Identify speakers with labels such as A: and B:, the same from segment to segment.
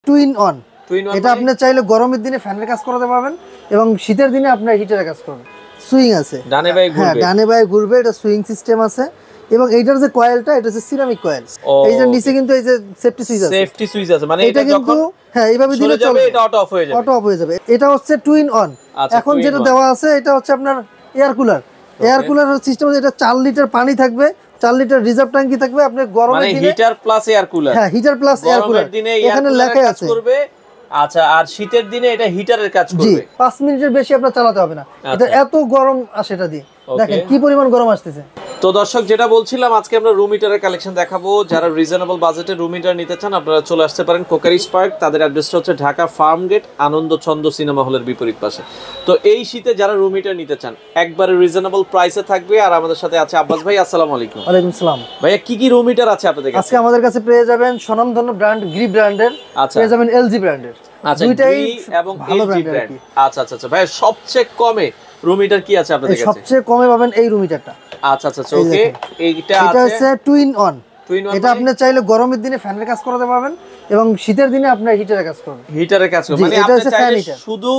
A: Two in one. এটা আপনি চাইলে গরমের দিনে ফ্যানের কাজ করাতে পারবেন এবং শীতের দিনে আপনার হিটারের কাজ করবেন। সুইং আছে,
B: ডানে বাই ঘুরবে।
A: হ্যাঁ ডানে বাই ঘুরবে, এটা সুইং সিস্টেম আছে এবং এইটার যে কয়েলটা এটা হচ্ছে সিরামিক কয়েল। এই যে নিচে কিন্তু এই যে সেফটি সুইচ আছে,
B: সেফটি সুইচ আছে, মানে
A: এটা কিন্তু হ্যাঁ এইভাবে দিলে চলবে,
B: এটা অটো অফ হয়ে যাবে,
A: অটো অফ হয়ে যাবে। এটা হচ্ছে টু ইন ওয়ান। এখন যেটা দেওয়া আছে এটা হচ্ছে আপনার air cooler. Air cooler system, এটা 4 লিটার পানি থাকবে, 4 লিটার রিজার্ভ ট্যাঙ্কি থাকবে। আপনি গরমের দিনে
B: হিটার প্লাস এয়ার কুলার,
A: হ্যাঁ হিটার প্লাস এয়ার কুলার এখানে লেখা আছে
B: করবে। আচ্ছা, আর শীতের দিনে এটা হিটারের কাজ করবে।
A: 5 মিনিটের বেশি আপনার চালাতে হবে না, এটা এত গরম আসে এটা দিয়ে। দেখেন কি পরিমাণ গরম আসতেছে।
B: তো দর্শক, যেটা বলছিলাম, আজকে আমরা রুম হিটারের কালেকশন দেখাবো। যারা রিজনেবল বাজেটে রুম হিটার নিতে চান আপনারা চলে আসতে পারেন কোকারি স্পার্ক। তাদের অ্যাড্রেসটা হচ্ছে ঢাকা ফার্ম গেট, আনন্দ ছন্দ সিনেমা হলের বিপরীত পাশে। তো এই শীতে যারা রুম হিটার নিতে চান একবারে রিজনেবল প্রাইসে থাকবে। আর আমাদের সাথে আছে আব্বাস ভাই। আসসালামু আলাইকুম।
A: ওয়ালাইকুম আসসালাম।
B: ভাইয়া কি কি রুম হিটার আছে আপনাদের কাছে?
A: আজকে আমাদের কাছে পেয়ে যাবেন স্বনামধন্য ব্র্যান্ড গ্রি ব্র্যান্ডের, পেয়ে যাবেন এলজি ব্র্যান্ডের।
B: আচ্ছা,
A: দুইটাই
B: এবং
A: ভালো
B: এলজি ব্র্যান্ড। আচ্ছা আচ্ছা আচ্ছা ভাই, সবচেয়ে কমে রুম হিটার কি আছে আপনাদের কাছে?
A: সবচেয়ে কমে পাবেন এই রুম হিটারটা।
B: আচ্ছা আচ্ছা ওকে, এটা
A: হচ্ছে টু ইন ওয়ান। এটা আপনি চাইলে গরমের দিনে ফ্যানের কাজ করাতে পারবেন এবং শীতের দিনে আপনার হিটারের কাজ করবেন।
B: হিটারের কাজ করবেন, মানে আপনি চাইলে শুধু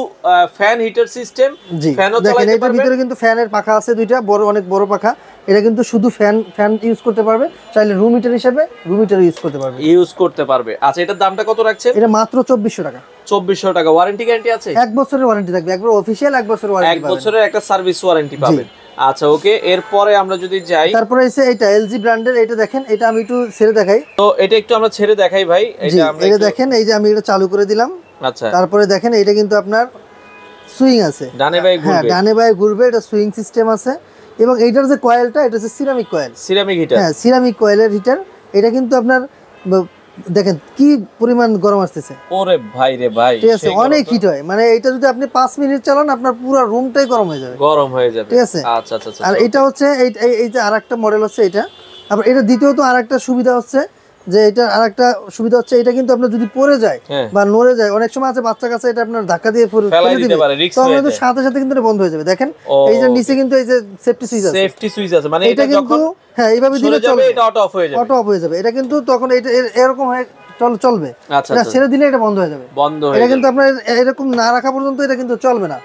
B: ফ্যান হিটার সিস্টেম, ফ্যানও চালাতে পারবেন।
A: এটার ভিতরে কিন্তু ফ্যানের পাখা আছে দুইটা, বড় অনেক বড় পাখা। এটা কিন্তু শুধু ফ্যান ইউজ করতে পারবে, চাইলে রুম হিটার হিসেবে রুম হিটার ইউজ করতে পারবে।
B: আচ্ছা, এটার দামটা কত রাখছেন?
A: এটা মাত্র 2400 টাকা।
B: 2400 টাকা। ওয়ারেন্টি গ্যারান্টি আছে?
A: 1 বছরের ওয়ারেন্টি থাকবে, একবার অফিশিয়াল 1 বছরের ওয়ারেন্টি পাবেন।
B: 1 বছরের একটা সার্ভিস ওয়ারেন্টি পাবেন। আচ্ছা ওকে, এরপরে আমরা যদি যাই,
A: তারপরে এসে এটা এলজি ব্র্যান্ডের। এটা দেখেন, এটা আমি একটু ছেড়ে দেখাই।
B: তো এটা একটু আমরা ছেড়ে দেখাই ভাই।
A: এটা দেখেন, এই যে আমি এটা চালু করে দিলাম।
B: আচ্ছা,
A: তারপরে দেখেন এটা কিন্তু আপনার সুইং আছে,
B: ডানে বাই ঘুরবে।
A: হ্যাঁ ডানে বাই ঘুরবে, এটা সুইং সিস্টেম আছে এবং এইটার যে কয়েলটা এটা হচ্ছে সিরামিক কয়েল,
B: সিরামিক হিটার।
A: হ্যাঁ সিরামিক কয়েলের হিটার। এটা কিন্তু আপনার দেখেন কি পরিমাণ গরম আসতেছে।
B: ওরে ভাই রে ভাই,
A: ঠিক আছে, অনেক হিট হয়। মানে এটা যদি আপনি 5 মিনিট চালান আপনার পুরো রুমটাই গরম হয়ে যাবে, ঠিক আছে।
B: আচ্ছা আচ্ছা আচ্ছা।
A: আর এটা হচ্ছে এই যে আরেকটা মডেল হচ্ছে এটা। আবার এটা দ্বিতীয়ত আরেকটা সুবিধা হচ্ছে যে এটা আরেকটা সুবিধা হচ্ছে, এটা কিন্তু আপনার যদি পড়ে যায় বা নড়ে যায়, অনেক সময় আছে বাচ্চা কাছে, এটা আপনার ধাক্কা দিয়ে ফেলে দিতে পারে, তখন কিন্তু সাথে সাথে কিন্তু এটা বন্ধ হয়ে যাবে। দেখেন এই যে নিচে কিন্তু এই যে সেফটি সুইচ আছে,
B: মানে
A: এটা কিন্তু হ্যাঁ এইভাবে দিলে চলবে,
B: এটা অটো অফ হয়ে যাবে।
A: এটা কিন্তু তখন এটা এরকম হয় চলবে, না ছেড়ে দিলে এটা বন্ধ হয়ে যাবে। এটা কিন্তু আপনার এরকম না রাখা পর্যন্ত এটা কিন্তু চলবে না।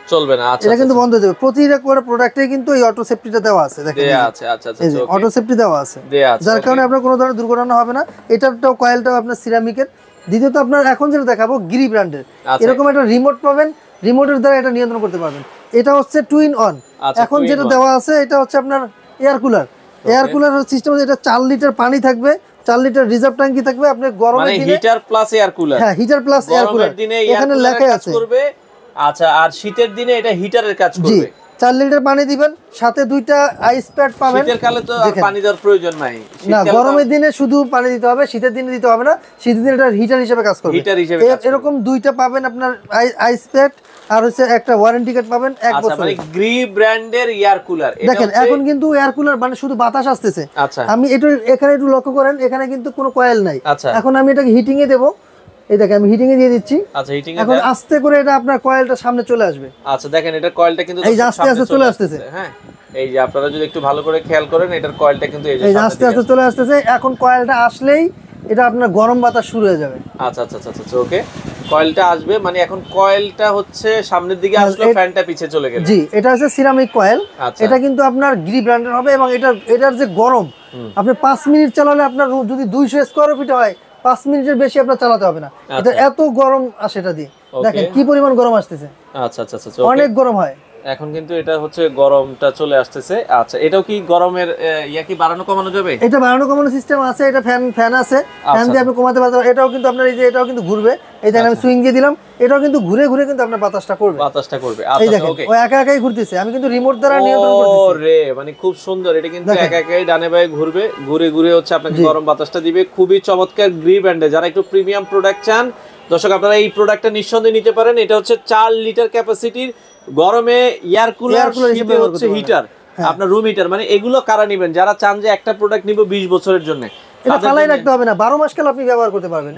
A: আচ্ছা, এটা কিন্তু বন্ধ হয়ে যাবে। প্রতিটা প্রোডাক্টে কিন্তু এই অটো সেফটিটা দেওয়া আছে, দেখেন
B: আচ্ছা আচ্ছা আচ্ছা,
A: অটো সেফটি দেওয়া আছে, যার কারণে আপনার কোনো ধরনের দুর্ঘটনা হবে না। এটারটাও কয়েলটাও আপনার সিরামিকের। দ্বিতীয়ত আপনার এখন যেটা দেখাবো গ্রি ব্র্যান্ডের, এরকম একটা রিমোট পাবেন, রিমোটের দ্বারা এটা নিয়ন্ত্রণ করতে পারবেন। এটা হচ্ছে টু ইন ওয়ান। এখন যেটা দেওয়া আছে এটা হচ্ছে আপনার air cooler. Air cooler system, এটা 4 লিটার পানি থাকবে, 4 লিটার রিজার্ভ ট্যাঙ্কি থাকবে। আপনি গরমের দিনে
B: হিটার প্লাস এয়ার কুলার,
A: হ্যাঁ হিটার প্লাস এয়ার কুলার এখানে লেখা আছে।
B: আচ্ছা, আর শীতের দিনে এটা হিটারের কাজ করবে।
A: 4 লিটার পানি দিবেন, সাথে 2টা আইস প্যাড পাবেন।
B: শীতের কালে তো আর পানি দেওয়ার প্রয়োজন নাই,
A: না গরমের দিনে শুধু পানি দিতে হবে, শীতের দিনে দিতে হবে না। শীতের দিনে এটা হিটার হিসেবে কাজ করবে। এরকম 2টা পাবেন আপনার আইস প্যাড, আর হচ্ছে একটা ওয়ারেন্টি কার্ড পাবেন 1 বছর।
B: মানে গ্রি ব্র্যান্ডের এয়ার কুলার।
A: দেখেন এখন কিন্তু এয়ার কুলার মানে শুধু বাতাস আসতেছে। আমি এটা এখানে একটু লক্ষ্য করেন, এখানে কিন্তু কোনো কয়েল নাই। এখন আমি এটাকে হিটিং এ দেব, এই দেখেন আমি হিটিং এ দিয়ে দিচ্ছি।
B: আচ্ছা, হিটিং এ
A: এখন আস্তে করে এটা আপনার কয়েলটা সামনে চলে আসবে।
B: আচ্ছা, দেখেন এটা কয়েলটা কিন্তু
A: এই আস্তে আস্তে চলে আসতেছে।
B: হ্যাঁ, এই যে আপনারা যদি একটু ভালো করে খেয়াল করেন, এটার কয়েলটা কিন্তু এই যে
A: আস্তে আস্তে চলে আসতেছে। এখন কয়েলটা আসলেই এটা আপনার গরম বাতাস শুরু হয়ে যাবে।
B: আচ্ছা আচ্ছা আচ্ছা ওকে, কয়েলটা আসবে, মানে এখন কয়েলটা হচ্ছে সামনের দিকে আসলো, ফ্যানটা পিছে চলে গেল।
A: জি, এটা হচ্ছে সিরামিক কয়েল। এটা কিন্তু আপনার গ্রি ব্র্যান্ডের হবে এবং এটার যে গরম, আপনি 5 মিনিট চালালে আপনার যদি 200 স্কয়ার ফিট হয় 5 মিনিটের বেশি আপনার চালাতে হবে না। এটা এত গরম আসে এটা দিয়ে। দেখেন কি পরিমাণ গরম আসতেছে।
B: আচ্ছা আচ্ছা আচ্ছা,
A: অনেক গরম হয়।
B: এখন কিন্তু এটা হচ্ছে গরমটা চলে আসতেছে। আচ্ছা, এটাও কি গরমের কি বাড়ানো কমানো যাবে?
A: এটা বাড়ানো কমানো সিস্টেম আছে, এটা ফ্যান আছে, ফ্যান দিয়ে আপনি কমাতে পারবেন। এটাও কিন্তু আপনার এই যে এটাও কিন্তু ঘুরবে, এই দেখেন আমি সুইং দিয়ে দিলাম, এটাও কিন্তু ঘুরে ঘুরে কিন্তু আপনার বাতাসটা করবে। আচ্ছা ওকে, ও একা একাই ঘুরতেছে, আমি কিন্তু রিমোট দ্বারা নিয়ন্ত্রণ করতেছি।
B: ওরে মানে খুব সুন্দর, এটা কিন্তু একা একাই ডানে বায়ে ঘুরবে, ঘুরে ঘুরে হচ্ছে আপনাকে গরম বাতাসটা দিবে। খুবই চমৎকার গ্রি ব্র্যান্ডে। যারা একটু প্রিমিয়াম প্রোডাক্ট চান দর্শক, আপনারা এই প্রোডাক্টটা নিঃসন্দেহে নিতে পারেন। এটা হচ্ছে 4 লিটার ক্যাপাসিটির, গরমে এয়ার কুলার, শীতে হচ্ছে হিটার, আপনার রুম হিটার। মানে এগুলো কারা নেবেন? যারা চান যে একটা প্রোডাক্ট নিব 20 বছরের জন্য,
A: এটা ফালাই রাখতে হবে না, 12 মাস কাল আপনি ব্যবহার করতে পারবেন।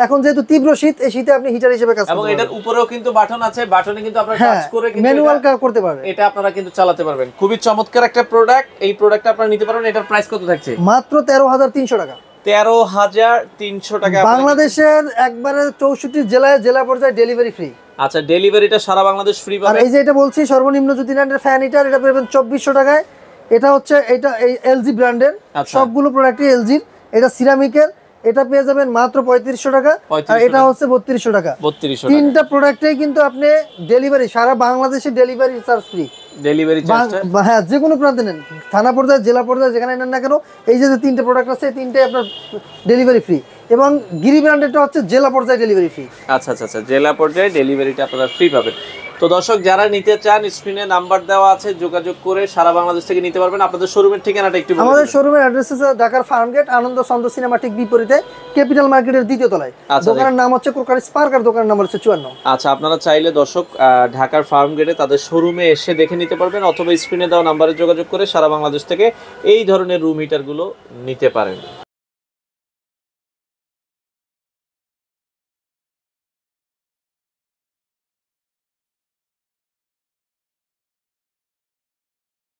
A: এখন যেহেতু তীব্র শীত, এই শীতে আপনি হিটার হিসেবে কাজ করতে পারবেন।
B: এবং এটার উপরেও কিন্তু বাটন আছে, বাটনে কিন্তু আপনারা টাচ করে কিন্তু
A: ম্যানুয়াল করতে পারবেন,
B: এটা আপনারা কিন্তু চালাতে পারবেন। খুবই চমৎকার একটা প্রোডাক্ট। এই প্রোডাক্টটা আপনারা নিতে পারবেন। এটার প্রাইস কত থাকছে?
A: মাত্র 13,300 টাকা।
B: 13,300 টাকা।
A: বাংলাদেশের একবারে 64 জেলায় জেলা পর্যায়ে ডেলিভারি ফ্রি।
B: আচ্ছা, ডেলিভারিটা সারা বাংলাদেশ ফ্রি
A: আর
B: পাবেন।
A: এই যে এটা বলছি সর্বনিম্ন জ্যোতি ব্র্যান্ডের ফ্যান হিটার, এটা পাবেন 2400 টাকায়। এটা হচ্ছে এটা এই এলজি ব্র্যান্ডের, সবগুলো প্রোডাক্টই এলজির। এটা সিরামিকের, এটা পেয়ে যাবেন মাত্র 3500 টাকা। আর এটা হচ্ছে 3200 টাকা।
B: 3200 টাকা।
A: তিনটা প্রোডাক্টেই কিন্তু আপনি ডেলিভারি সারা বাংলাদেশে ডেলিভারি চার্জ ফ্রি।
B: ডেলিভারি চার্জটা
A: হ্যাঁ, যে কোনো প্রান্তে নেন, থানা পর্যায়ে জেলা পর্যায়ে যেখানে নেন না কেন, এই যে তিনটে প্রোডাক্ট আছে তিনটাই আপনার ডেলিভারি ফ্রি। এবং গিরি ব্র্যান্ডেরটা হচ্ছে জেলা পর্যায়ে ডেলিভারি ফ্রি।
B: আচ্ছা আচ্ছা আচ্ছা, জেলা পর্যায়ে ডেলিভারিটা আপনারা ফ্রি পাবেন। তো দর্শক যারা নিতে চান স্ক্রিনে নাম্বার দেওয়া আছে, যোগাযোগ করে সারা বাংলাদেশ থেকে নিতে পারবেন। আপনাদের শোরুমের ঠিকানাটা একটু বলুন।
A: আমাদের শোরুমের অ্যাড্রেস আছে ঢাকার ফার্মগেট আনন্দ সন্দ সিনেমা ঠিক বিপরীতে ক্যাপিটাল মার্কেটের দ্বিতীয় তলায়। দোকানের নাম হচ্ছে ক্রোকারি স্পার্ক আর দোকানের নাম্বার হচ্ছে 54।
B: আচ্ছা, আপনারা চাইলে দর্শক ঢাকার ফার্ম গেটে তাদের শোরুমে এসে দেখে নিতে পারবেন, অথবা স্ক্রিনে দেওয়া নাম্বারে যোগাযোগ করে সারা বাংলাদেশ থেকে এই ধরনের রুম হিটারগুলো নিতে পারেন।